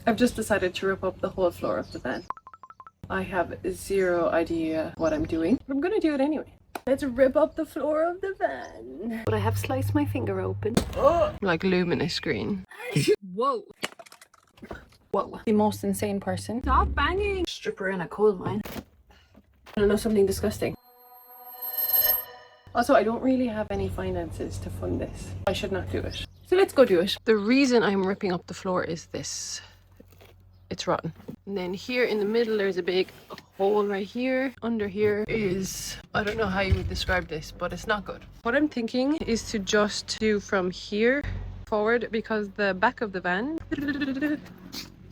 I've just decided to rip up the whole floor of the van. I have zero idea what I'm doing, but I'm gonna do it anyway. Let's rip up the floor of the van. But I have sliced my finger open. Oh! Like luminous green. Whoa. Whoa. The most insane person. Stop banging! Stripper in a coal mine. I know something disgusting. Also, I don't really have any finances to fund this. I should not do it. So let's go do it. The reason I'm ripping up the floor is this. It's rotten. And then here in the middle, there's a big hole right here. Under here is, I don't know how you would describe this, but it's not good. What I'm thinking is to just do from here forward, because the back of the van,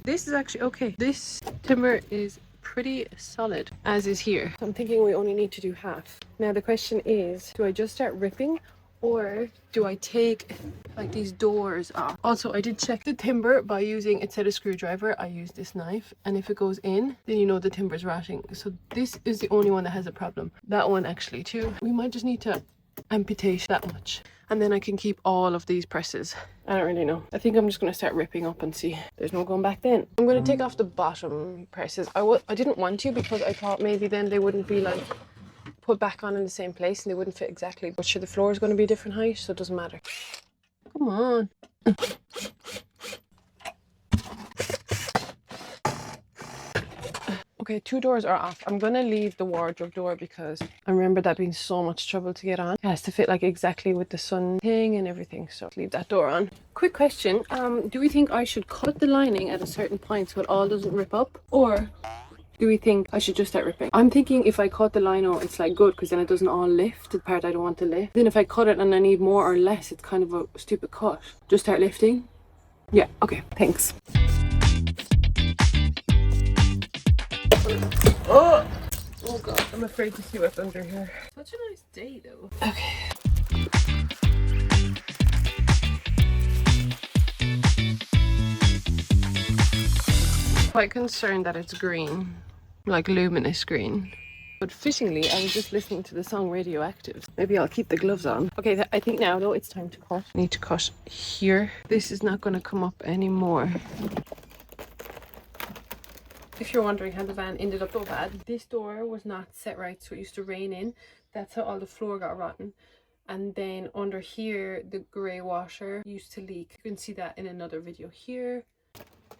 this is actually okay. This timber is pretty solid, as is here. So I'm thinking we only need to do half. Now the question is, do I just start ripping, or do I take like these doors off? Also, I did check the timber by using, instead of screwdriver, I used this knife, and if it goes in, then you know the timber's rotting. So this is the only one that has a problem. That one actually too. We might just need to amputate that much, and then I can keep all of these presses. I don't really know. I think I'm just going to start ripping up and see. There's no going back then. I'm going to take off the bottom presses. I didn't want to, because I thought maybe then they wouldn't be like put back on in the same place and they wouldn't fit exactly. But sure, the floor is going to be a different height, so it doesn't matter. Come on. Okay, 2 doors are off. I'm gonna leave the wardrobe door because I remember that being so much trouble to get on. It has to fit like exactly with the sun thing and everything, so leave that door on. Quick question, do we think I should cut the lining at a certain point so it all doesn't rip up, or do we think I should just start ripping? I'm thinking if I cut the lino, it's like good, because then it doesn't all lift, the part I don't want to lift. Then if I cut it and I need more or less, it's kind of a stupid cut. Just start lifting? Yeah, okay, thanks. Oh! Oh god, I'm afraid to see what's under here. Such a nice day though. Okay. Quite concerned that it's green. Like luminous green. But fittingly, I was just listening to the song Radioactive. Maybe I'll keep the gloves on. Okay, I think now though it's time to cut. I need to cut here. This is not going to come up anymore. If you're wondering how the van ended up so bad, this door was not set right, so it used to rain in. That's how all the floor got rotten. And then under here, the grey washer used to leak. You can see that in another video here.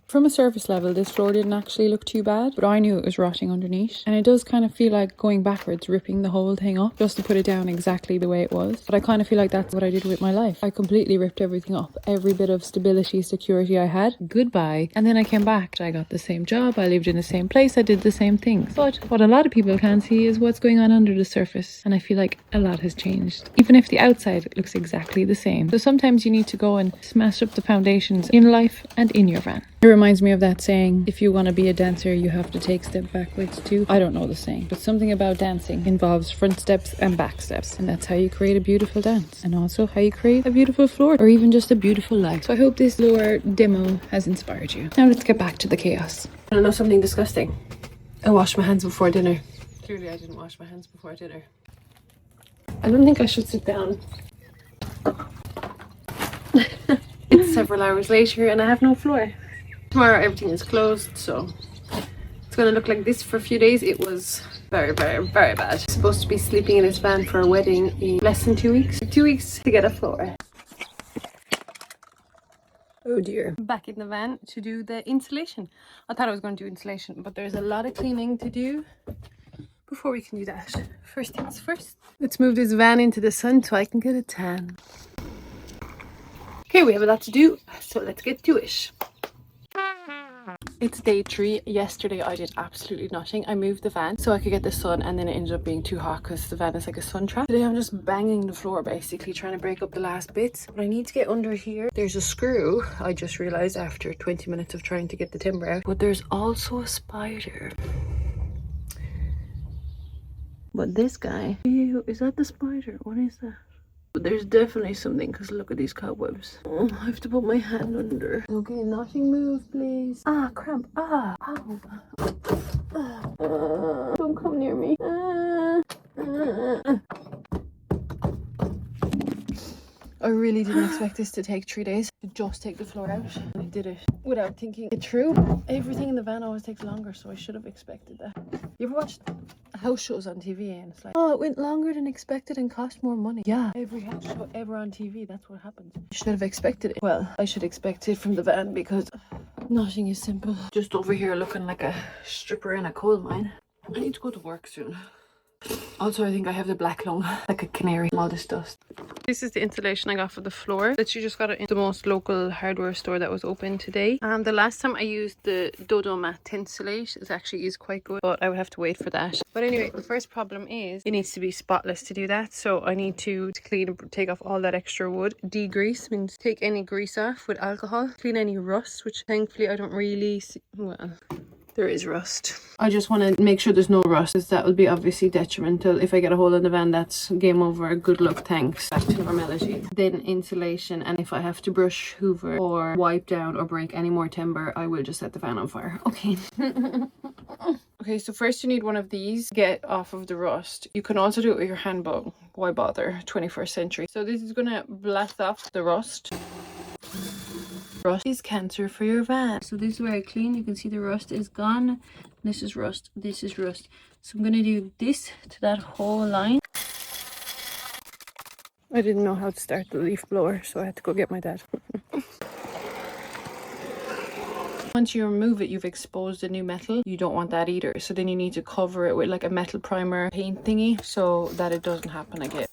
From a surface level, this floor didn't actually look too bad, but I knew it was rotting underneath. And it does kind of feel like going backwards, ripping the whole thing up just to put it down exactly the way it was. But I kind of feel like that's what I did with my life. I completely ripped everything up. Every bit of stability, security I had, goodbye. And then I came back. I got the same job, I lived in the same place, I did the same things. But what a lot of people can't see is what's going on under the surface. And I feel like a lot has changed. Even if the outside looks exactly the same. So sometimes you need to go and smash up the foundations in life and in your van. It reminds me of that saying, if you want to be a dancer, you have to take step backwards too. I don't know the saying, but something about dancing involves front steps and back steps. And that's how you create a beautiful dance. And also how you create a beautiful floor, or even just a beautiful life. So I hope this lower demo has inspired you. Now let's get back to the chaos. I know something disgusting. I washed my hands before dinner. Clearly I didn't wash my hands before dinner. I don't think I should sit down. It's several hours later and I have no floor. Tomorrow everything is closed, so it's gonna look like this for a few days. It was very, very, very bad. I'm supposed to be sleeping in this van for a wedding in less than 2 weeks. 2 weeks to get a floor. Oh dear. Back in the van to do the insulation. I thought I was going to do insulation, but there's a lot of cleaning to do before we can do that. First things first. Let's move this van into the sun so I can get a tan. Okay, we have a lot to do, so let's get to it. It's day 3. Yesterday I did absolutely nothing. I moved the van so I could get the sun, and then it ended up being too hot because the van is like a sun trap. Today I'm just banging the floor, basically trying to break up the last bits. But I need to get under here. There's a screw, I just realized after 20 minutes of trying to get the timber out. But there's also a spider. But this guy, ew, is that the spider? What is that? But there's definitely something, because look at these cobwebs. Oh, I have to put my hand under. Okay, nothing move, please. Ah, cramp. Ah, ow. Don't come near me. I really didn't expect this to take 3 days to just take the floor out. I did it without thinking it through. Everything in the van always takes longer, so I should have expected that. You ever watched house shows on TV and it's like, oh, it went longer than expected and cost more money? Yeah, every house show ever on TV, that's what happens. You should have expected it. Well, I should expect it from the van because nothing is simple. Just over here looking like a stripper in a coal mine. I need to go to work soon. Also, I think I have the black lung, like a canary from all this dust. This is the insulation I got for the floor. Literally just got it in the most local hardware store that was open today. The last time I used the Dodo Matte Tinsulate, it actually is quite good, but I would have to wait for that. But anyway, the first problem is it needs to be spotless to do that. So I need to clean and take off all that extra wood. Degrease means take any grease off with alcohol. Clean any rust, which thankfully I don't really see. Well, there is rust. I just want to make sure there's no rust, because that will be obviously detrimental. If I get a hole in the van, that's game over. Good luck, thanks. Back to normality. Then insulation, and if I have to brush, hoover, or wipe down or break any more timber, I will just set the van on fire. Okay. Okay, so first you need one of these. Get off of the rust. You can also do it with your hand bug. Why bother? 21st century. So this is gonna blast off the rust. Rust is cancer for your van. So this is where I clean. You can see the rust is gone. This is rust. This is rust. So I'm gonna do this to that whole line. I didn't know how to start the leaf blower, so I had to go get my dad. Once you remove it, you've exposed the new metal. You don't want that either. So then you need to cover it with like a metal primer paint thingy so that it doesn't happen again.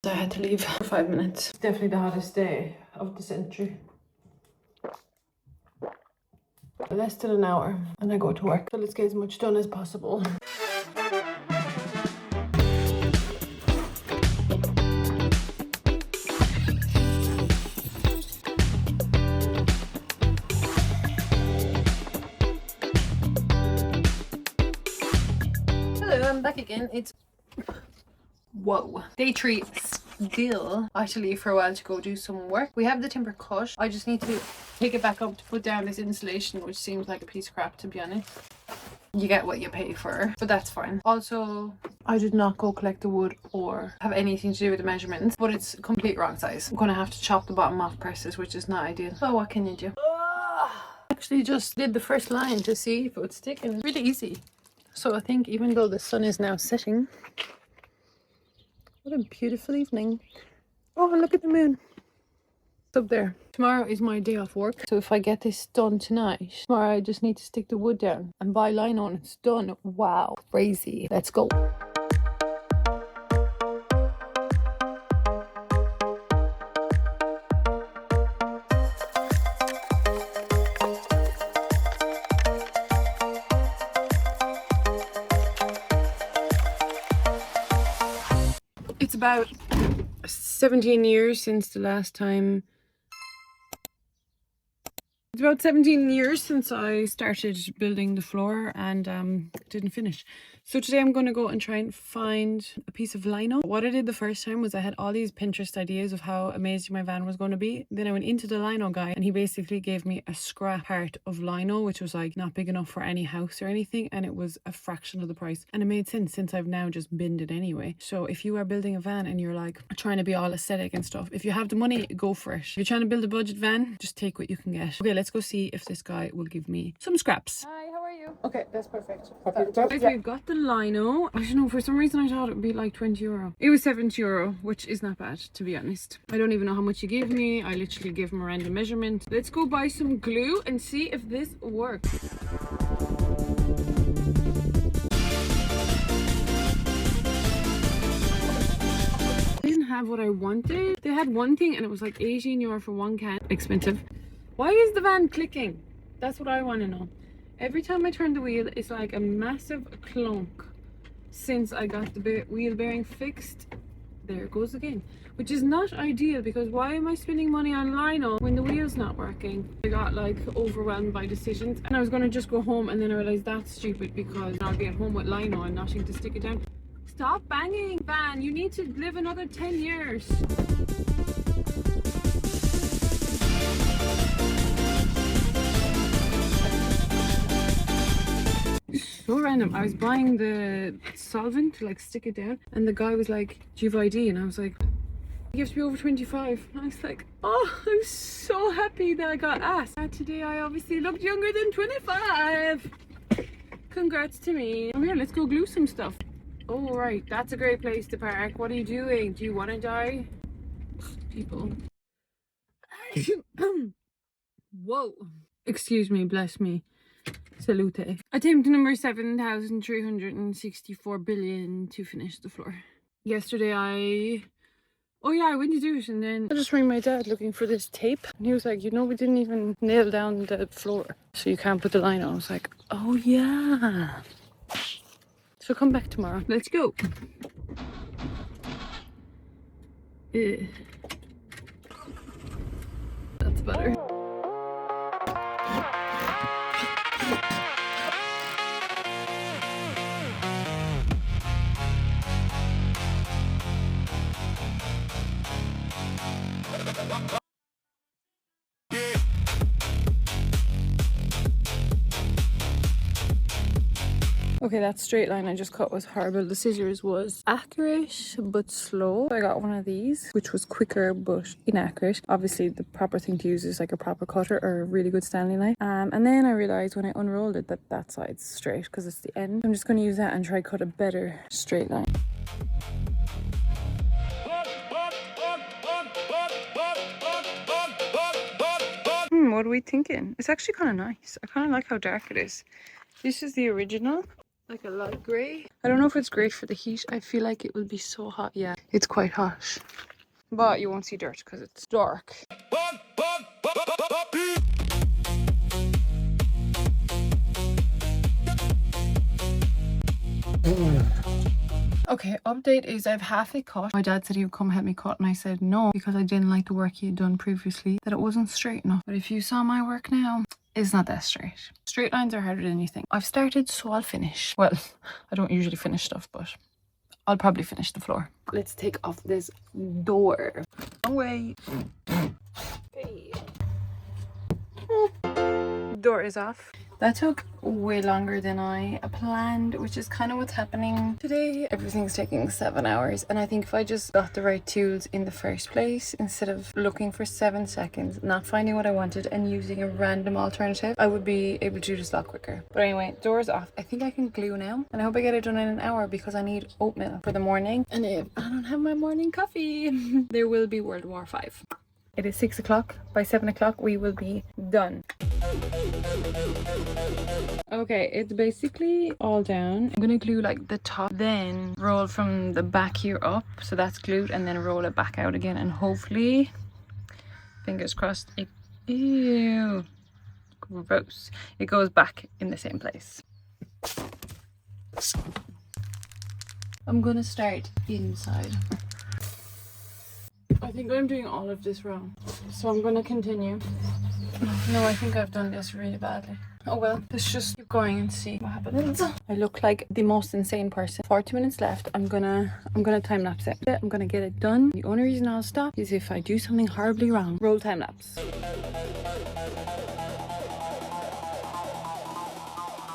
I had to leave for 5 minutes. Definitely the hottest day of the century. Less than an hour and I go to work. So let's get as much done as possible. Hello, I'm back again. It's whoa, day 3. Still I had to leave for a while to go do some work. We have the timber cut. I just need to pick it back up to put down this insulation, which seems like a piece of crap, to be honest. You get what you pay for, but that's fine. Also, I did not go collect the wood or have anything to do with the measurements, but it's complete wrong size. I'm gonna have to chop the bottom off presses, which is not ideal. So what can you do? Actually just did the first line to see if it would stick, and it's really easy. So I think even though the sun is now setting, what a beautiful evening. Oh, look at the moon. It's up there. Tomorrow is my day off work. So if I get this done tonight, tomorrow I just need to stick the wood down and buy lino and it's done. Wow, crazy. Let's go. It's about 17 years since the last time. It's about 17 years since I started building the floor and didn't finish. So today I'm going to go and try and find a piece of lino. What I did the first time was I had all these Pinterest ideas of how amazing my van was going to be. Then I went into the lino guy and he basically gave me a scrap part of lino, which was like not big enough for any house or anything. And it was a fraction of the price. And it made sense since I've now just binned it anyway. So if you are building a van and you're like trying to be all aesthetic and stuff, if you have the money, go for it. If you're trying to build a budget van, just take what you can get. Okay, let's go see if this guy will give me some scraps. Hi, how are you? Okay, that's perfect. We've got the lino. I don't know, for some reason I thought it would be like 20 euro. It was 70 euro, which is not bad, to be honest. I don't even know how much he gave me. I literally gave him a random measurement. Let's go buy some glue and see if this works. Have what I wanted. They had one thing and it was like 18 euro for one can. Expensive. Why is the van clicking? That's what I want to know. Every time I turn the wheel, it's like a massive clunk. Since I got the wheel bearing fixed, there it goes again. Which is not ideal, because why am I spending money on lino when the wheel's not working? I got like overwhelmed by decisions and I was going to just go home, and then I realized that's stupid because I'll be at home with lino and nothing to stick it down. Stop banging, van. You need to live another 10 years. So random. I was buying the solvent to like stick it down, and the guy was like, do you have ID? And I was like, you have to be over 25. And I was like, oh, I'm so happy that I got asked. And today I obviously looked younger than 25. Congrats to me. Oh yeah, let's go glue some stuff. Oh right, that's a great place to park. What are you doing? Do you want to die? People. Whoa. Excuse me, bless me. Salute. Attempt number 7,364 billion to finish the floor. Yesterday oh yeah, I went to do it, and then I just rang my dad looking for this tape, and he was like, you know, we didn't even nail down the floor, so you can't put the line on. I was like, oh yeah. So come back tomorrow. Let's go. That's better. Okay, that straight line I just cut was horrible. The scissors was accurate but slow. I got one of these, which was quicker but inaccurate. Obviously, the proper thing to use is like a proper cutter or a really good Stanley knife. And then I realized when I unrolled it that side's straight because it's the end. I'm just going to use that and try cut a better straight line. What are we thinking? It's actually kind of nice. I kind of like how dark it is. This is the original. Like a light grey. I don't know if it's great for the heat. I feel like it will be so hot. Yeah, it's quite hot. But you won't see dirt because it's dark. Okay, update is I've half it cut. My dad said he would come help me cut, and I said no because I didn't like the work he had done previously, that it wasn't straight enough. But if you saw my work now, it's not that straight. Straight lines are harder than you think. I've started, so I'll finish. Well, I don't usually finish stuff, but I'll probably finish the floor. Let's take off this door. Long way. Okay. Door is off. That took way longer than I planned, which is kind of what's happening today. Everything's taking 7 hours, and I think if I just got the right tools in the first place, instead of looking for 7 seconds, not finding what I wanted and using a random alternative, I would be able to do this a lot quicker. But anyway, door's off. I think I can glue now, and I hope I get it done in an hour because I need oatmeal for the morning. And if I don't have my morning coffee, there will be World War V. It is 6 o'clock. By 7 o'clock, we will be done. Okay, it's basically all down. I'm gonna glue like the top, then roll from the back here up, so that's glued, and then roll it back out again, and hopefully, fingers crossed, ew, gross, it goes back in the same place. I'm gonna start inside. I think I'm doing all of this wrong, so I'm gonna continue. No, I think I've done this really badly. Oh well, let's just keep going and see what happens. I look like the most insane person. 40 minutes left. I'm gonna time lapse it. I'm gonna get it done. The only reason I'll stop is if I do something horribly wrong. Roll time lapse.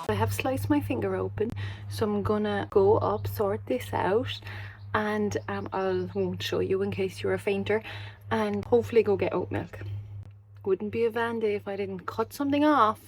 I have sliced my finger open, so I'm gonna go up, sort this out, and I won't show you in case you're a fainter, and hopefully go get oat milk. Wouldn't be a van day if I didn't cut something off.